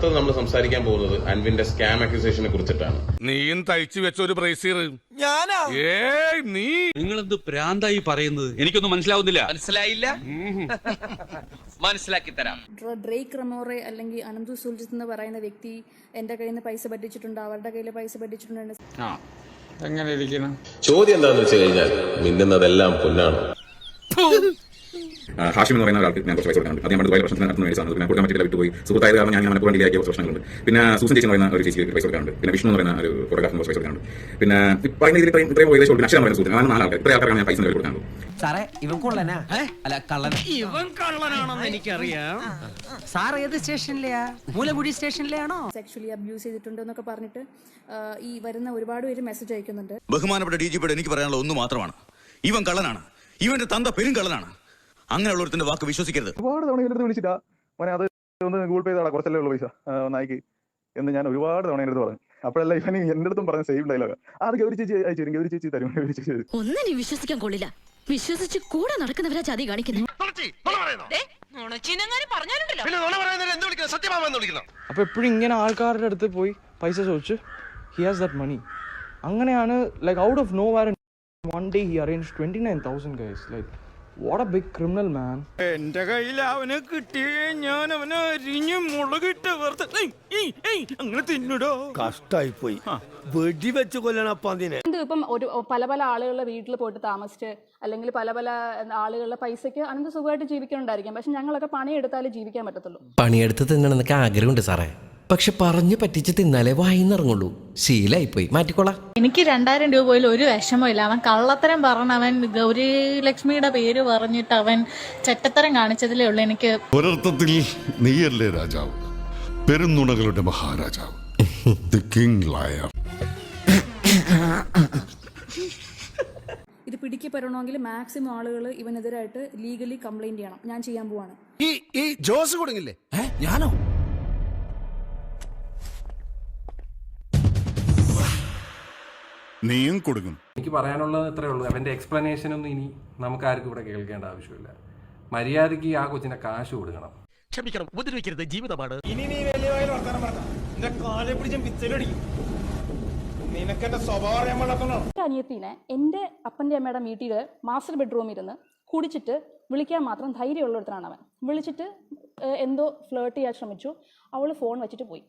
അടുത്തത് നമ്മൾ സംസാരിക്കാൻ പോകുന്നത് അൻവിന്റെ സ്കാം അക്യൂസേഷനെ കുറിച്ചിട്ടാണ്. നീയും തയ്ച്ചു വെച്ച ഒരു ബ്രേസിയർ ഞാനാ? നീ നിങ്ങളെന്ത് പ്രാന്തായി പറയുന്നത്? എനിക്കൊന്നും മനസ്സിലാവുന്നില്ല. മനസ്സിലായില്ല? മനസ്സിലാക്കി തരാം. ഡ്രേക്ക് റമോറെ അല്ലെങ്കിൽ അനന്തു സുൽജിത്ത് എന്ന് പറയുന്ന വ്യക്തി എന്റെ കയ്യിൽ നിന്ന് പൈസ പറ്റിച്ചിട്ടുണ്ട്, അവരുടെ കയ്യിൽ പൈസ പറ്റിച്ചിട്ടുണ്ട്. ചോദ്യം എന്താണെന്ന് വെച്ച് കഴിഞ്ഞാൽ മിന്നുന്നതെല്ലാം പൊന്നാണ്. ഹാഷിം എന്ന് പറയുന്ന ഒരാൾക്ക് ഞാൻ കുറച്ച് പൈസ കൊടുക്കാറുണ്ട്. അത് ഞാൻ ദുബായിൽ പ്രശ്നത്തിന് നടത്തുന്ന മേടിച്ചാണ്. പിന്നെ കൊടുക്കാൻ പറ്റില്ല, വിട്ടുപോയി. സുഹൃത്തായത് കാരണം ഞാൻ മനഃപൂർവ്വം ഡിലേ ആക്കിയ കുറച്ച് പ്രശ്നങ്ങളുണ്ട്. പിന്നെ സൂസൻ ചേച്ചി എന്ന് പറയുന്ന ഒരു ചേച്ചിക്ക് പൈസ കൊടുക്കാറുണ്ട്. പിന്നെ വിഷ്ണു എന്ന് പറയുന്ന ഒരു ഫോട്ടോഗ്രാഫിന് കുറച്ച് പൈസ കൊടുക്കാറുണ്ട്. പിന്നെ പറയുന്ന ഇതിൽ ഇത്രയും ഏകദേശം കൊടുക്കും. അക്ഷരം പറയുന്ന സുഹൃത്ത്, അങ്ങനെ 4 ആൾക്കാർ, ഇത്രയും ആൾക്കാർക്ക് ഞാൻ പൈസ കൊടുക്കാറുണ്ട്. സാറേ ഇവൻ കൊള്ളനാ? അല്ല കള്ളൻ. ഇവൻ കള്ളനാണെന്ന് എനിക്കറിയാം. സാർ ഏത് സ്റ്റേഷനിലെയാ? മൂലമുടി സ്റ്റേഷനിലെയാണോ? സെക്ഷലി അബ്യൂസ് ചെയ്തിട്ടുണ്ട് എന്നൊക്കെ പറഞ്ഞിട്ട് ഈ വരുന്ന ഒരുപാട് പേര് മെസ്സേജ് അയക്കുന്നുണ്ട്. ബഹുമാനപ്പെട്ട DGP എനിക്ക് പറയാനുള്ള ഒന്ന് മാത്രമാണ്, ഇവൻ കള്ളനാണ്, ഇവന്റെ തന്ത പെരും കള്ളനാണ്. അങ്ങനെയുള്ളവരുടെ വാക്ക് വിശ്വസിക്കരുത്. ഒരുപാട് തവണ ഇവരുടെ വിളിച്ചിട്ടാ മോനെ അത് ഒന്ന് ഗൂഗിൾ പേ ചെയ്താടാ, കുറച്ചല്ലേ ഉള്ളൂ പൈസ നായിക്ക് എന്ന് ഞാൻ ഒരുപാട് തവണ എൻ്റെ അടുത്ത് പറഞ്ഞു. അപ്പോഴല്ല ഇവൻ എന്റെ അടുത്തും പറഞ്ഞ സെയിം ഡയലോഗ്. അത് ഗൗരി ചേച്ചി അയച്ചു തരും, ഗൗരി ചേച്ചി തരും, ഗൗരി ചേച്ചി തരും. ഒന്നിനും വിശ്വസിക്കാൻ കൊള്ളില്ല. വിശ്വസിച്ച് കൂടെ നടക്കുന്നവരാ ചതി കാണിക്കുന്നത്. അപ്പൊ എപ്പോഴും ഇങ്ങനെ ആൾക്കാരുടെ അടുത്ത് പോയി പൈസ ചോദിച്ചു ഹി ഹാസ് ദാറ്റ് മണി. അങ്ങനെയാണ് like out of nowhere one day he arrange 29,000 guys. Like what a big criminal man. എന്റെ കയ്യിൽ അവനെ കിട്ടിയേ ഞാൻ അവനെ അരിഞ്ഞ് മുളകിട്ട് വെറുതെ അങ്ങനെ തിന്നിടോ. കഷ്ടായി പോയി, വെടിവെച്ച് കൊല്ലണപ്പം അതിനെ. ഇപ്പം പല പല ആളുകളുടെ വീട്ടിൽ പോയിട്ട് താമസിച്ച് അല്ലെങ്കിൽ പല പല ആളുകളുടെ പൈസയ്ക്ക് അനന്ത് സുഖമായിട്ട് ജീവിക്കുന്നുണ്ടായിരിക്കും. പക്ഷെ ഞങ്ങളൊക്കെ പണിയെടുത്താലേ ജീവിക്കാൻ പറ്റത്തുള്ളൂ. പണിയെടുത്ത് തിന്നണമെന്നൊക്കെ ആഗ്രഹമുണ്ട് സാറേ, പക്ഷെ പറഞ്ഞു പറ്റിച്ച് തിന്നാലേ വായിന്നിറങ്ങുള്ളൂ. ശീലായിപ്പോയി, മാറ്റിക്കോളാം. എനിക്ക് 2000 രൂപ പോലും ഒരു വിഷമമില്ല. അവൻ കള്ളത്തരം പറഞ്ഞവൻ ഗൗരി ലക്ഷ്മിയുടെ പേര് പറഞ്ഞിട്ട് അവൻ ചെറ്റത്തരം കാണിച്ചതിലേ ഉള്ളൂ. എനിക്ക് ഒരർത്ഥത്തിൽ നീയല്ലേ രാജാവ്, പെരുന്നുണകളുടെ മഹാരാജാവ്, ദി കിങ് ലയർ. ഇത് പിടിക്കപ്പെടണമെങ്കിൽ മാക്സിമം ആളുകൾ ഇവനെതിരായിട്ട് ലീഗലി കംപ്ലൈന്റ് ചെയ്യണം. ഞാൻ ചെയ്യാൻ പോവാണ്. ഈ ജോസ് കൊടുങ്ങില്ലേ? ഞാനോ? നീയും കൊടുക്കും. എനിക്ക് പറയാനുള്ളത് ഇത്രേ ഉള്ളൂ. അവന്റെ എക്സ്പ്ലനേഷൻ ഒന്നും ഇനി നമുക്ക് ആർക്കും ഇവിടെ കേൾക്കേണ്ട ആവശ്യമില്ല. മര്യാദയ്ക്ക് ആ കൊച്ചിന്റെ കാശ് കൊടുക്കണം. ക്ഷമിക്കണം, ഉപദ്രവിക്കരുത്, ജീവിതമാണ്. ഇനി നീ വലിയ വർത്തമാനം പറഞ്ഞ എന്റെ കാലെ പിടിച്ച പിച്ചലടിക്കും. നിനക്ക് എന്റെ സ്വഭാവം അറിയാൻ പാടില്ല. അനിയത്തിനെ എൻ്റെ അപ്പൻ്റെ അമ്മയുടെ വീട്ടിൽ മാസ്റ്റർ ബെഡ്റൂമിൽ ഇരുന്ന് കുടിച്ചിട്ട് വിളിക്കാൻ മാത്രം ധൈര്യമുള്ളൊരുത്തനാണ് അവൻ. വിളിച്ചിട്ട് എന്തോ ഫ്ലേർട്ട് ചെയ്യാൻ ശ്രമിച്ചു. അവൾ ഫോൺ വെച്ചിട്ട് പോയി.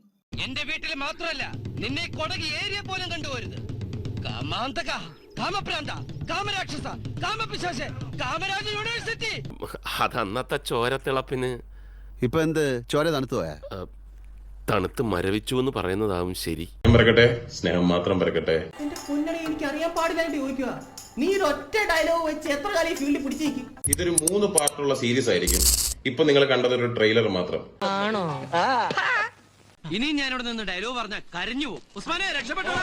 എന്റെ വീട്ടിൽ മാത്രമല്ല, നിന്നെ കൊടകി ഏരിയ പോലും കണ്ടുപോരുത്. കാമാന്തക, കാമപ്രാന്ത, കാമരാക്ഷസ, കാമപിശാച, കാമരാജ യൂണിവേഴ്സിറ്റി. അതന്നത്തെ ചോരത്തിളപ്പിന് ഇപ്പൊ എന്ത് ചോര തണുത്തു പോയാ? തണുത്ത് മരവിച്ചു എന്ന് പറയുന്നതാവും ശരി. പരക്കട്ടെ, സ്നേഹം മാത്രം പരക്കട്ടെ. എന്റെ കുഞ്ഞനെ എനിക്ക് അറിയാൻ പാടില്ലായിട്ട് ചോദിക്കുക. നീ ഒറ്റ ഡയലോഗ് വെച്ച് എത്ര കാലം ഫീൽഡിൽ പിടിച്ചേക്കും? ഇതൊരു 3 പാർട്ടുള്ള സീരീസ് ആയിരിക്കും. ഇപ്പൊ നിങ്ങൾ കണ്ടതൊരു ട്രെയിലർ മാത്രം. ഇനി ഞാനിവിടെ നിന്ന് ഡയലോഗ് പറഞ്ഞ കരഞ്ഞു പോകും. ഉസ്മാനെ രക്ഷപ്പെട്ടോ.